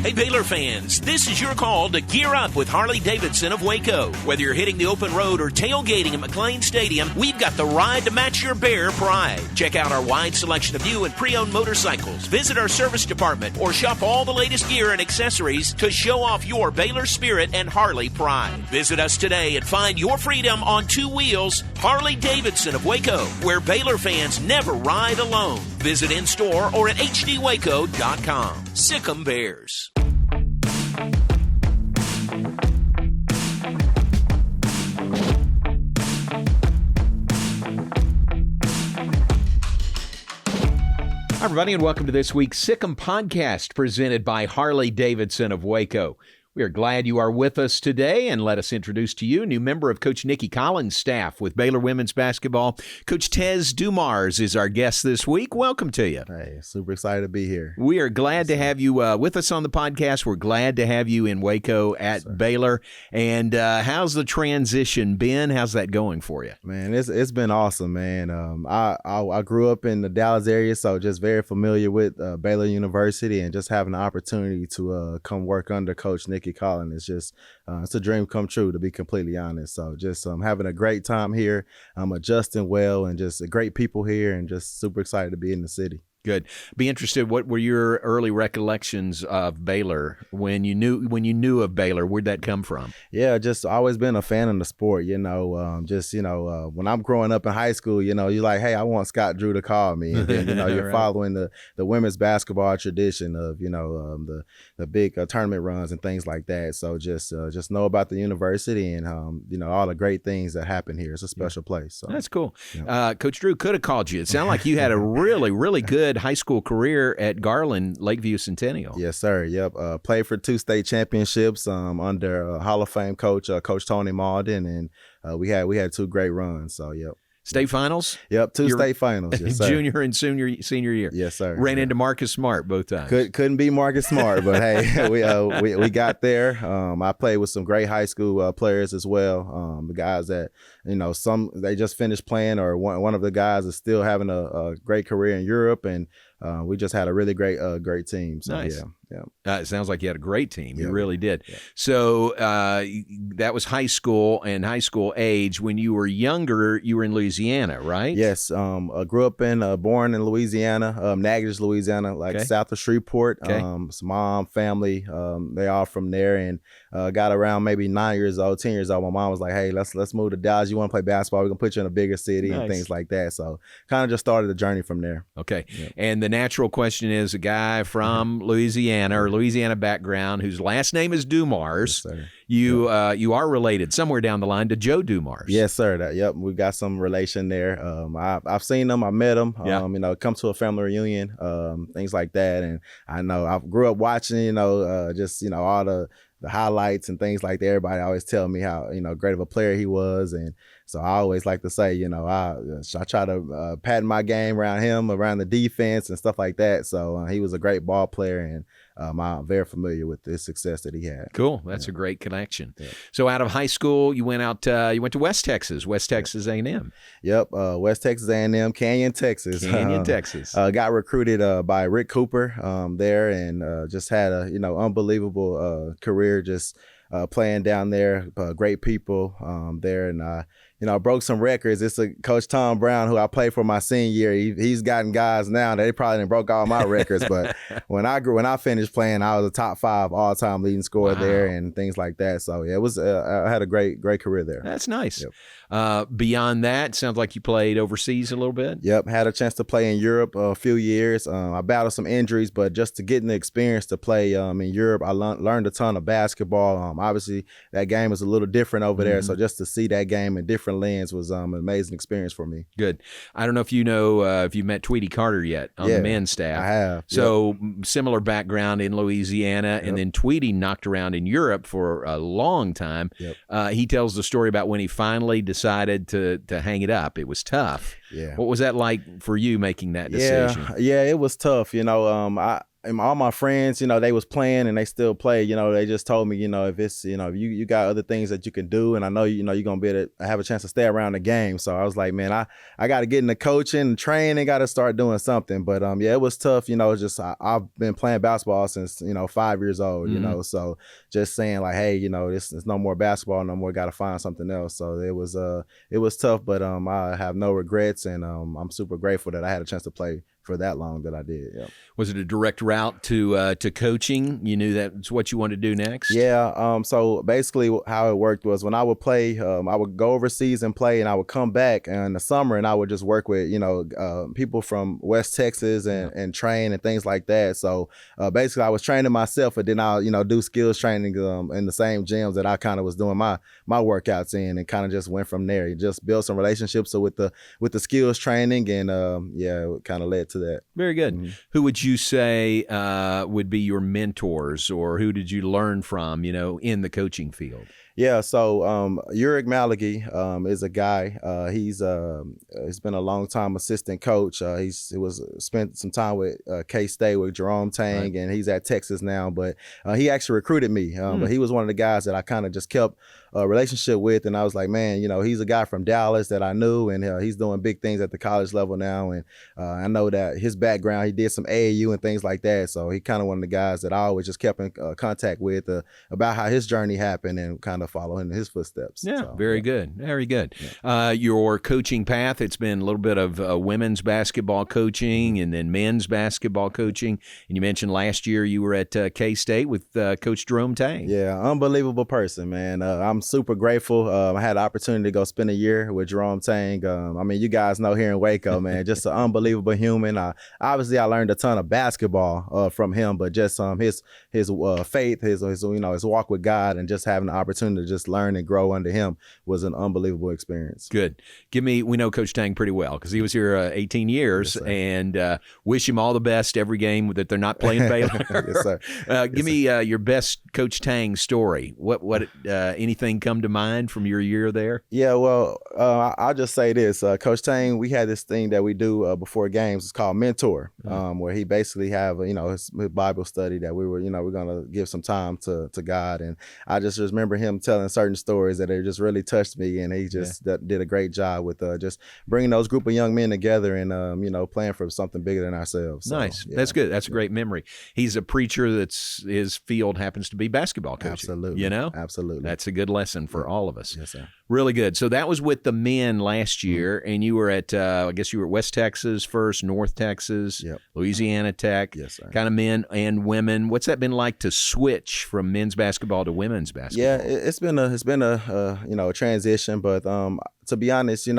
Hey Baylor fans, this is your call to gear up with Harley-Davidson of Waco. Whether you're hitting the open road or tailgating at McLean Stadium, we've got the ride to match your Bear pride. Check out our wide selection of new and pre-owned motorcycles, visit our service department, or shop all the latest gear and accessories to show off your Baylor spirit and Harley pride. Visit us today and find your freedom on two wheels. Harley-Davidson of Waco, where Baylor fans never ride alone. Visit in-store or at hdwaco.com. Sic Em Bears. Hi, everybody, and welcome to this week's Sic Em Podcast presented by Harley-Davidson of Waco. We are glad you are with us today, and let us introduce to you a new member of Coach Nikki Collins' staff with Baylor women's basketball. Coach Tez Dumars is our guest this week. Welcome to you. Hey, super excited to be here. We are glad to have you with us on the podcast. We're glad to have you in Waco at Baylor. And how's the transition been? How's that going for you? Man, it's been awesome, man. I grew up in the Dallas area, so just very familiar with Baylor University, and just having the opportunity to come work under Coach Nikki Collins is just it's a dream come true, to be completely honest. So just having a great time here. I'm adjusting well, and just great people here, and just super excited to be in the city. Good. Be interested, what were your early recollections of Baylor when you knew of Baylor? Where'd that come from? Yeah, just always been a fan of the sport, when I'm growing up in high school, you're like, hey, I want Scott Drew to call me. And then, you're right. Following the women's basketball tradition of, the big tournament runs and things like that. So just know about the university and, all the great things that happen here. It's a special place. So that's cool. Yeah. Coach Drew could have called you. It sounded like you had a really, really good high school career at Garland, Lakeview Centennial. Yes, sir. Yep. Played for 2 state championships under Hall of Fame coach Tony Malden, and we had 2 great runs. So yep. State finals? Yep, 2 state finals. Yes, sir. Junior and senior year. Yes, sir. Ran into Marcus Smart both times. Couldn't be Marcus Smart, but hey, we got there. I played with some great high school players as well. The guys that some they just finished playing, or one of the guys is still having a great career in Europe, and we just had a really great team. So, nice. Yeah. It sounds like you had a great team. You yep. really did. Yep. So that was high school and high school age. When you were younger, you were in Louisiana, right? Yes. I grew up born in Louisiana, Natchitoches, Louisiana, south of Shreveport. Okay. Some mom, family, they all from there, and got around maybe 9 years old, 10 years old. My mom was like, hey, let's move to Dallas. You want to play basketball? We're going to put you in a bigger city. Nice. And things like that. So kind of just started the journey from there. Okay. Yep. And the natural question is, a guy from Louisiana or Louisiana background whose last name is Dumars. Yes, sir. You are related somewhere down the line to Joe Dumars. Yes, sir. Yep, we got some relation there. I've seen them. I met them. Yeah. Come to a family reunion, things like that. And I know I grew up watching. all the highlights and things like that. Everybody always tell me how great of a player he was, and so I always like to say, I try to pattern my game around him, around the defense and stuff like that. So he was a great ball player, and I'm very familiar with the success that he had. Cool. That's a great connection. Yeah. So out of high school, you went to West Texas A&M. Yep. West Texas A&M, Canyon, Texas. Texas. Got recruited by Rick Cooper there, and just had a unbelievable career just playing down there. Great people there, and broke some records. It's Coach Tom Brown, who I played for my senior year. He's gotten guys now that they probably didn't broke all my records. But when I finished playing, I was a top 5 all-time leading scorer there and things like that. So yeah, it was I had a great career there. That's nice. Yep. Beyond that, sounds like you played overseas a little bit. Yep, had a chance to play in Europe a few years. I battled some injuries, but just to get the experience to play in Europe, I learned a ton of basketball. Obviously, that game is a little different over there, so just to see that game in different lens was an amazing experience for me. Good. I don't know if you if you met Tweety Carter yet on the men's staff. I have. So similar background in Louisiana, and then Tweety knocked around in Europe for a long time. Yep. He tells the story about when he finally decided to hang it up. It was tough. Yeah. What was that like for you making that decision? Yeah, it was tough. and all my friends, they was playing and they still play. They just told me, if it's, if you got other things that you can do, and I know, you're going to be able to have a chance to stay around the game. So I was like, man, I got to get into coaching and training, got to start doing something. But yeah, it was tough. Just I've been playing basketball since, 5 years old, so just saying like, hey, it's no more basketball no more, got to find something else. So it was tough, but I have no regrets, and I'm super grateful that I had a chance to play for that long that I did. Yeah. Was it a direct route to coaching? You knew that's what you wanted to do next? Yeah. So basically how it worked was when I would play, I would go overseas and play, and I would come back in the summer and I would just work with, people from West Texas and train and things like that. So basically I was training myself, and then I'll, do skills training in the same gyms that I kind of was doing my workouts in, and kind of just went from there. You just built some relationships with the skills training, and it kind of led to that. Very good. Mm-hmm. Who would you say would be your mentors, or who did you learn from, in the coaching field? Yeah, so Uric Malagy is a guy. He's been a long time assistant coach. He spent some time with K-State with Jerome Tang, right. And he's at Texas now. But he actually recruited me. But he was one of the guys that I kind of just kept a relationship with, and I was like, man, he's a guy from Dallas that I knew, and he's doing big things at the college level now. And I know that his background, he did some AAU and things like that. So he kind of one of the guys that I always just kept in contact with about how his journey happened, and kind of follow in his footsteps. Yeah, so, very good. Very good. Yeah. Your coaching path, it's been a little bit of women's basketball coaching and then men's basketball coaching. And you mentioned last year you were at K-State with Coach Jerome Tang. Yeah, unbelievable person, man. I'm super grateful. I had the opportunity to go spend a year with Jerome Tang. You guys know here in Waco, man, just an unbelievable human. Obviously, I learned a ton of basketball from him, but just his faith, his walk with God, and just having the opportunity to just learn and grow under him was an unbelievable experience. Good. We know Coach Tang pretty well because he was here 18 years, yes, and wish him all the best every game that they're not playing Baylor. Yes, sir. Give me your best Coach Tang story. What anything come to mind from your year there? Yeah, well, I'll just say this. Coach Tang, we had this thing that we do before games. It's called Mentor, where he basically have his Bible study that we're going to give some time to God. And I just remember him telling certain stories that it just really touched me, and he just did a great job with just bringing those group of young men together and playing for something bigger than ourselves. So, nice. Yeah. That's good. That's a great memory. He's a preacher that's his field happens to be basketball coaching. Absolutely. Absolutely. That's a good lesson for all of us. Yes, sir. Really good. So that was with the men last year, and you were at I guess you were at West Texas first, North Texas, yep. Louisiana Tech. Yes, sir. Kind of men and women. What's that been like to switch from men's basketball to women's basketball? Yeah, it's been a transition, but to be honest,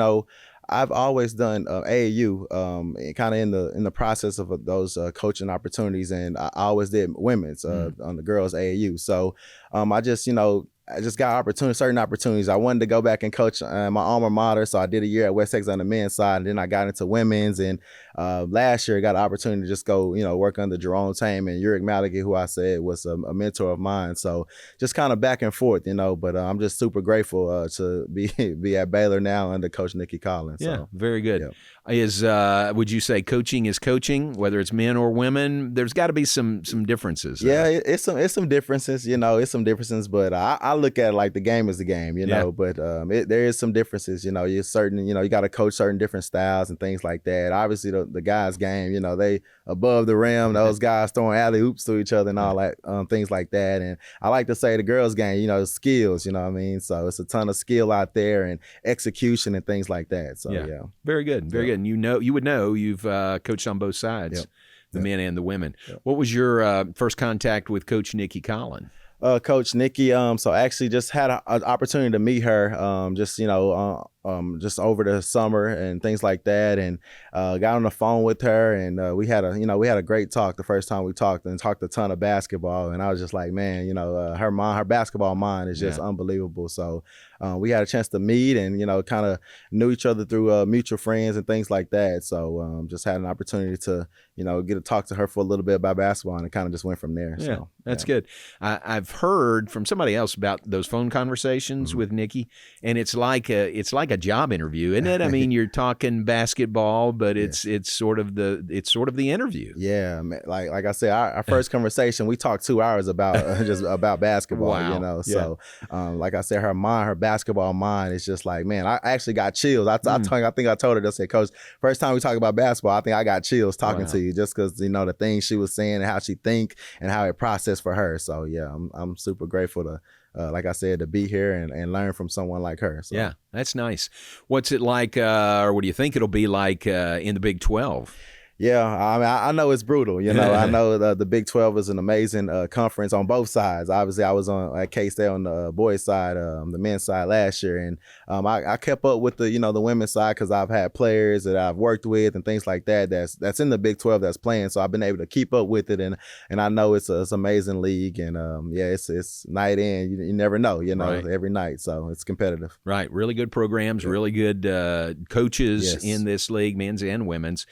I've always done AAU, kind of in the process of those coaching opportunities, and I always did women's on the girls AAU. So I just got certain opportunities. I wanted to go back and coach my alma mater, so I did a year at West Texas on the men's side, and then I got into women's. And last year, I got an opportunity to just go, work under Jerome Tang and Uric Malagy, who I said was a mentor of mine. So just kind of back and forth, But I'm just super grateful to be at Baylor now under Coach Nikki Collins. Yeah, so, very good. Yeah. Would you say coaching is coaching, whether it's men or women? There's got to be some differences. Yeah, it's some differences. It's some differences, but I look at it like the game is the game, But there is some differences. You're certain. You got to coach certain different styles and things like that. Obviously, the guys' game, they above the rim. Those guys throwing alley oops to each other and all that, things like that. And I like to say the girls' game, skills. You know what I mean? So it's a ton of skill out there and execution and things like that. So yeah. Very good, very good. And you would know you've coached on both sides. Yep. The men and the women. Yep. What was your first contact with Coach Nikki Collins? Coach Nikki, so I actually just had an opportunity to meet her, just over the summer and things like that, and got on the phone with her, and we had a great talk the first time we talked, and talked a ton of basketball, and I was just like, man, her basketball mind is just unbelievable. So we had a chance to meet, and kind of knew each other through mutual friends and things like that. So just had an opportunity to get to talk to her for a little bit about basketball, and it kind of just went from there. Yeah, so that's good. I've heard from somebody else about those phone conversations with Nikki, and it's like like a job interview, isn't it? I mean, you're talking basketball, but it's sort of the interview. Yeah, man. Like I said, our first conversation, we talked 2 hours about just about basketball. Wow. You know, so like I said, her basketball mind is just like, man, I actually got chills. I think I told her, I said, Coach, first time we talk about basketball, I think I got chills talking to you, just because, you know, the things she was saying and how she think and how it processed for her. So yeah, I'm super grateful to, like I said, to be here and learn from someone like her. So. Yeah, that's nice. What's it like, or what do you think it'll be like in the Big 12? Yeah, I mean, I know it's brutal. You know, I know the Big 12 is an amazing conference on both sides. Obviously, I was at K-State on the boys' side, the men's side last year, and I kept up with the women's side because I've had players that I've worked with and things like that. That's in the Big 12 that's playing, so I've been able to keep up with it, and I know it's an amazing league, and it's night in. You never know, right. Every night, so it's competitive. Right, really good programs, really good coaches in this league, men's and women's.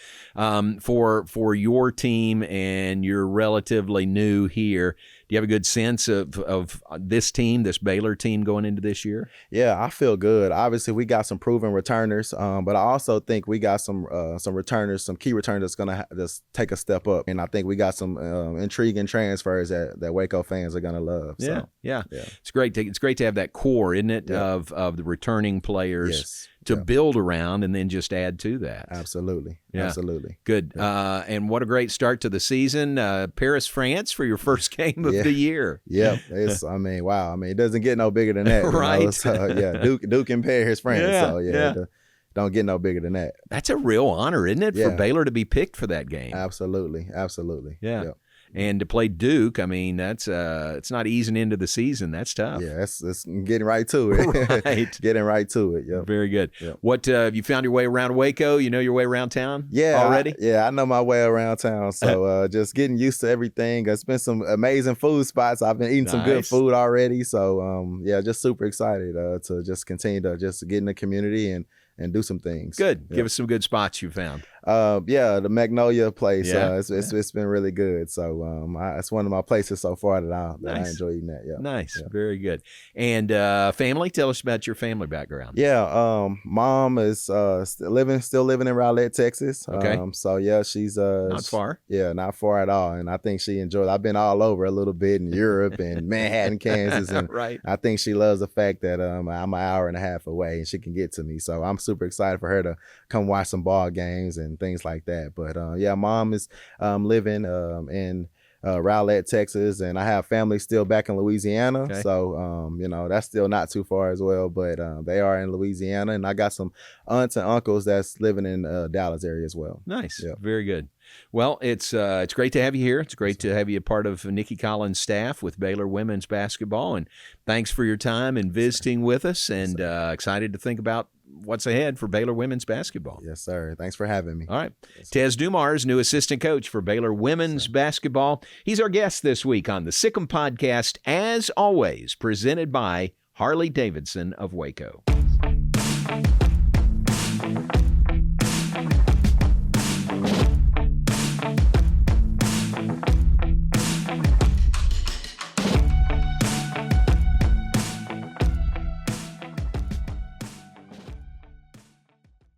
For your team, and you're relatively new here, do you have a good sense of this team, this Baylor team going into this year? Yeah, I feel good. Obviously, we got some proven returners, but I also think we got some returners, some key returners that's going to just take a step up. And I think we got some intriguing transfers that Waco fans are going to love. Yeah, so, yeah. It's great to have that core, isn't it, of the returning players to build around and then just add to that. Absolutely. Yeah. Absolutely. Good. Yeah. And what a great start to the season. Paris, France for your first game of the year. Yep. It's, I mean, wow. I mean, it doesn't get no bigger than that. Right. So, Duke and Paris, France. Don't get no bigger than that. That's a real honor, isn't it, for Baylor to be picked for that game? Absolutely. Yeah. Yep. And to play Duke, I mean, that's it's not easing into the season. That's tough. Yeah, it's getting right to it. Right. Getting right to it, yeah. Very good. Yep. What, have you found your way around Waco? You know your way around town already? already? I know my way around town. So just getting used to everything. It's been some amazing food spots. I've been eating some good food already. So, just super excited to just continue to just get in the community and do some things. Good. Give us some good spots you found. The Magnolia place. It's been really good. So it's one of my places so far that I enjoy eating at. Yeah. Nice. Yeah. Very good. And family, tell us about your family background. Mom is still living in Rowlett, Texas. Okay. She's not far. Yeah, not far at all. And I think she enjoys. I've been all over a little bit in Europe and Manhattan, Kansas, and right. I think she loves the fact that I'm an hour and a half away and she can get to me. So I'm super excited for her to come watch some ball games and things like that. But mom is living in Rowlett, Texas, and I have family still back in Louisiana. Okay. So that's still not too far as well, but they are in Louisiana, and I got some aunts and uncles that's living in Dallas area as well. Nice. Yeah. Very good. Well, it's great to have you here. It's great to have you a part of Nikki Collins' staff with Baylor women's basketball, and thanks for your time and visiting with us, and excited to think about what's ahead for Baylor women's basketball. Yes, sir. Thanks for having me. All right. Tez Dumars, new assistant coach for Baylor women's basketball. He's our guest this week on the Sic Em Podcast, as always, presented by Harley Davidson of Waco.